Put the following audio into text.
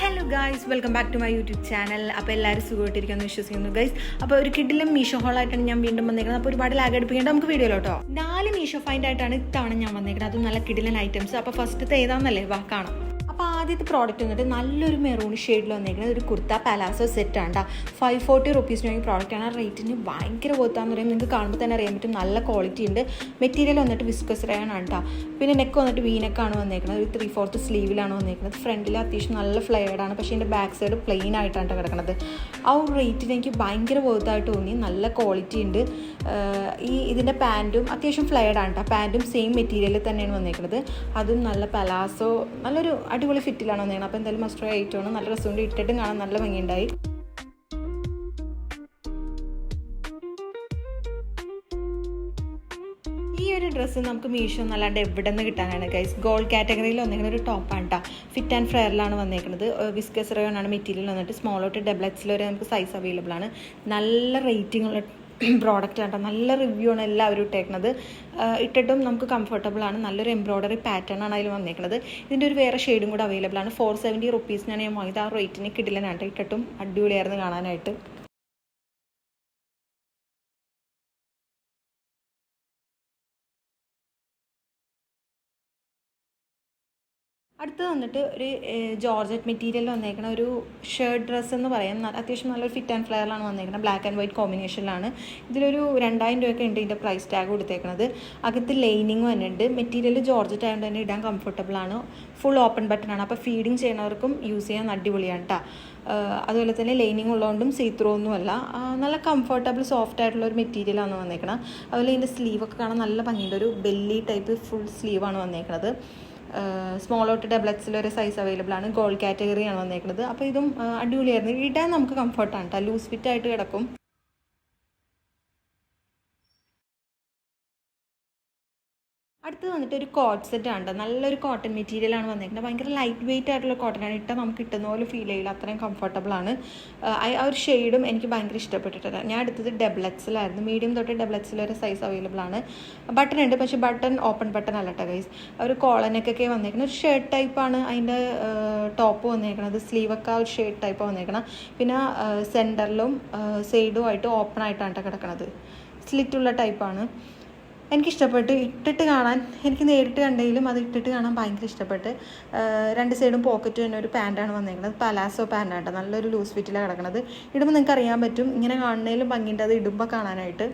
Hello guys, welcome back to my YouTube channel. അപ്പോൾ എല്ലാവരും സുഖമായിട്ടിരിക്കുമെന്ന് വിശ്വസിക്കുന്നു ഗൈസ്. അപ്പോൾ ഒരു കിഡിലും മീഷോ ഹോളായിട്ടാണ് ഞാൻ വീണ്ടും വന്നേക്കുന്നത്. അപ്പോൾ ഒരുപാട് ലാഗ് അടുപ്പിക്കേണ്ട നമുക്ക് വീഡിയോയിലോട്ടോ. 4 മീഷോ ഫൈൻഡ് ആയിട്ടാണ് ഇത്തവണ ഞാൻ വന്നേക്കുന്നത്. അതും നല്ല കിഡിലൻ ഐറ്റംസ്. അപ്പോൾ ഫസ്റ്റത്തെ ഏതാണെന്നല്ലേ കാണാം. അപ്പോൾ ആദ്യത്തെ പ്രോഡക്റ്റ് വന്നിട്ട് നല്ലൊരു മെറൂൺ ഷെയ്ഡിൽ വന്നേക്കുന്നത് ഒരു കുർത്ത പാലാസോ സെറ്റാണ് കേട്ടോ. 540 റുപ്പീസിന് ഈ പ്രോഡക്റ്റാണ്. റേറ്റിന് ഭയങ്കര വർത്താന്ന് പറയുമ്പോൾ നിങ്ങൾക്ക് കാണുമ്പോൾ തന്നെ അറിയാൻ പറ്റും. നല്ല ക്വാളിറ്റി ഉണ്ട്. മെറ്റീരിയൽ വന്നിട്ട് വിസ്കസ് റയോൺ ആണ് കേട്ടോ. പിന്നെ നെക്ക് വന്നിട്ട് വീനെക്കാണ് വന്നേക്കുന്നത്. ഒരു 3/4 സ്ലീവിലാണ് വന്നേക്കുന്നത്. ഫ്രണ്ടിൽ അത്യാവശ്യം നല്ല ഫ്ലെയർഡാണ്. പക്ഷേ എൻ്റെ ബാക്ക് സൈഡ് പ്ലെയിൻ ആയിട്ടാണ് കിടക്കുന്നത്. ആ ഒരു റേറ്റിന് എനിക്ക് ഭയങ്കര വർത്തായിട്ട് തോന്നി. നല്ല ക്വാളിറ്റി ഉണ്ട്. ഇതിൻ്റെ പാൻറ്റും അത്യാവശ്യം ഫ്ലെയർഡാണ് കേട്ടോ. പാൻറ്റും സെയിം മെറ്റീരിയലിൽ തന്നെയാണ് വന്നേക്കുന്നത്. അതും നല്ല പലാസോ നല്ലൊരു അടിപൊളി ഫിറ്റിലാണ് വന്നേക്കുന്നത്. അപ്പോൾ എന്തായാലും മസ്റ്റ് ട്രൈ ആയിട്ടാണ്. നല്ല രസമുണ്ട്. ഇട്ടിട്ടും കാണാൻ നല്ല ഭംഗിയുണ്ടായി. ഈ ഒരു ഡ്രസ്സ് നമുക്ക് മീഷോ എന്നല്ലാണ്ട് എവിടെ നിന്ന് കിട്ടാനാണ് ഗൈസ്. ഗോൾഡ് കാറ്റഗറിയിൽ വന്നിരിക്കുന്ന ഒരു ടോപ്പാണ് കേട്ടോ. ഫിറ്റ് ആൻഡ് ഫ്ലെയറിലാണ് വന്നേക്കുന്നത്. വിസ്കസ് റയോൺ ആണ് മെറ്റീരിയൽ വന്നിട്ട്. സ്മോൾ തൊട്ട് ഡബിൾ എക്സിൽ വരെ നമുക്ക് സൈസ് അവൈലബിൾ ആണ്. നല്ല റേറ്റിംഗ് ഉള്ള പ്രോഡക്റ്റ് ആണ്. നല്ല റിവ്യൂ ആണ് എല്ലാവരും ഇട്ടേക്കുന്നത്. ഇട്ടിട്ടും നമുക്ക് കംഫർട്ടബിൾ ആണ്. നല്ലൊരു എംബ്രോയ്ഡറി പാറ്റേൺ ആണ് അതിൽ വന്നേക്കുന്നത്. ഇതിൻ്റെ ഒരു വേറെ ഷെയ്ഡും കൂടെ അവൈലബിൾ ആണ്. 470 റുപ്പീസിനാണ് ഞാൻ വാങ്ങിയത്. ആ റേറ്റിന് കിടിലനായിട്ട്. ഇട്ടിട്ടും അടിപൊളിയായിരുന്നു കാണാനായിട്ട്. അടുത്തത് വന്നിട്ട് ഒരു ജോർജറ്റ് മെറ്റീരിയൽ വന്നേക്കണ ഒരു ഷർട്ട് ഡ്രസ്സ് എന്ന് പറയാം. അത്യാവശ്യം നല്ലൊരു ഫിറ്റ് ആൻഡ് ഫ്ലെയറിലാണ് വന്നേക്കുന്നത്. ബ്ലാക്ക് ആൻഡ് വൈറ്റ് കോമ്പിനേഷനിലാണ്. ഇതിലൊരു 2000 രൂപയൊക്കെ ഉണ്ട് ഇതിൻ്റെ പ്രൈസ് ടാഗ് കൊടുത്തേക്കുന്നത്. അകത്ത് ലൈനിങ് വന്നിട്ടുണ്ട്. മെറ്റീരിയൽ ജോർജറ്റ് ആയതുകൊണ്ട് തന്നെ ഇടാൻ കംഫർട്ടബിളാണ്. ഫുൾ ഓപ്പൺ ബട്ടൺ ആണ്. അപ്പോൾ ഫീഡിങ് ചെയ്യുന്നവർക്കും യൂസ് ചെയ്യാൻ അടിപൊളിയാണ് കേട്ടോ. അതുപോലെ തന്നെ ലൈനിങ് ഉള്ളതുകൊണ്ടും സീത്രോ ഒന്നുമല്ല. നല്ല കംഫർട്ടബിൾ സോഫ്റ്റ് ആയിട്ടുള്ള ഒരു മെറ്റീരിയലാണ് വന്നേക്കുന്നത്. അതുപോലെ ഇതിൻ്റെ സ്ലീവൊക്കെ കാണാൻ നല്ല ഭംഗിയുണ്ട്. ഒരു ബെല്ലി ടൈപ്പ് ഫുൾ സ്ലീവാണ് വന്നേക്കുന്നത്. സ്മോൾ തൊട്ട് ഡബിൾ എക്സിൽ ഒരു സൈസ് അവൈലബിൾ ആണ്. ഗോൾഡ് കാറ്റഗറിയാണ് വന്നേക്കുന്നത്. അപ്പോൾ ഇതും അടിപൊളിയായിരുന്നു. ഇടാൻ നമുക്ക് കംഫർട്ടാണ് കേട്ടോ. ലൂസ് ഫിറ്റ് ആയിട്ട് കിടക്കും. അടുത്തത് വന്നിട്ട് ഒരു കോട്ട് സെറ്റ് ആണ്. നല്ലൊരു കോട്ടൺ മെറ്റീരിയലാണ് വന്നേക്കുന്നത്. ഭയങ്കര ലൈറ്റ് വെയിറ്റ് ആയിട്ടുള്ള കോട്ടനാണ്. ഇട്ടാൽ നമുക്ക് കിട്ടുന്ന പോലെ ഫീൽ ചെയ്യില്ല. അത്രയും കംഫർട്ടബിൾ ആണ്. ആ ഒരു ഷെയ്ഡും എനിക്ക് ഭയങ്കര ഇഷ്ടപ്പെട്ടിട്ടില്ല. ഞാൻ എടുത്തത് ഡബിൾ എക്സിലായിരുന്നു. മീഡിയം തൊട്ട് ഡബിൾ എക്സിൽ വരെ സൈസ് അവൈലബിൾ ആണ്. ബട്ടൺ ഉണ്ട്, പക്ഷേ ബട്ടൺ ഓപ്പൺ ബട്ടൺ അല്ല കേട്ടോ ഗൈസ്. ഒരു കോളനൊക്കെ വന്നേക്കുന്നത്. ഒരു ഷർട്ട് ടൈപ്പാണ് അതിൻ്റെ ടോപ്പ് വന്നേക്കുന്നത്. സ്ലീവൊക്കെ ഒരു ഷർട്ട് ടൈപ്പ് വന്നേക്കണം. പിന്നെ സെൻറ്ററിലും സൈഡുമായിട്ട് ഓപ്പൺ ആയിട്ടാണ് കേട്ടോ കിടക്കുന്നത്. സ്ലിറ്റുള്ള ടൈപ്പാണ്. എനിക്കിഷ്ടപ്പെട്ട്. ഇട്ടിട്ട് കാണാൻ എനിക്ക് നേരിട്ട് കണ്ടെങ്കിലും അത് ഇട്ടിട്ട് കാണാൻ ഭയങ്കര ഇഷ്ടപ്പെട്ട്. 2 സൈഡും പോക്കറ്റ് തന്നെ ഒരു പാൻറ്റാണ് വന്നേക്കുന്നത്. പലാസോ പാൻറ്റാണ്. നല്ലൊരു ലൂസ് ഫിറ്റിലാണ് കിടക്കുന്നത്. ഇടുമ്പോൾ നിങ്ങൾക്ക് അറിയാൻ പറ്റും. ഇങ്ങനെ കാണുന്നതിലും ഭംഗിയുണ്ട് അത് ഇടുമ്പോൾ കാണാനായിട്ട്.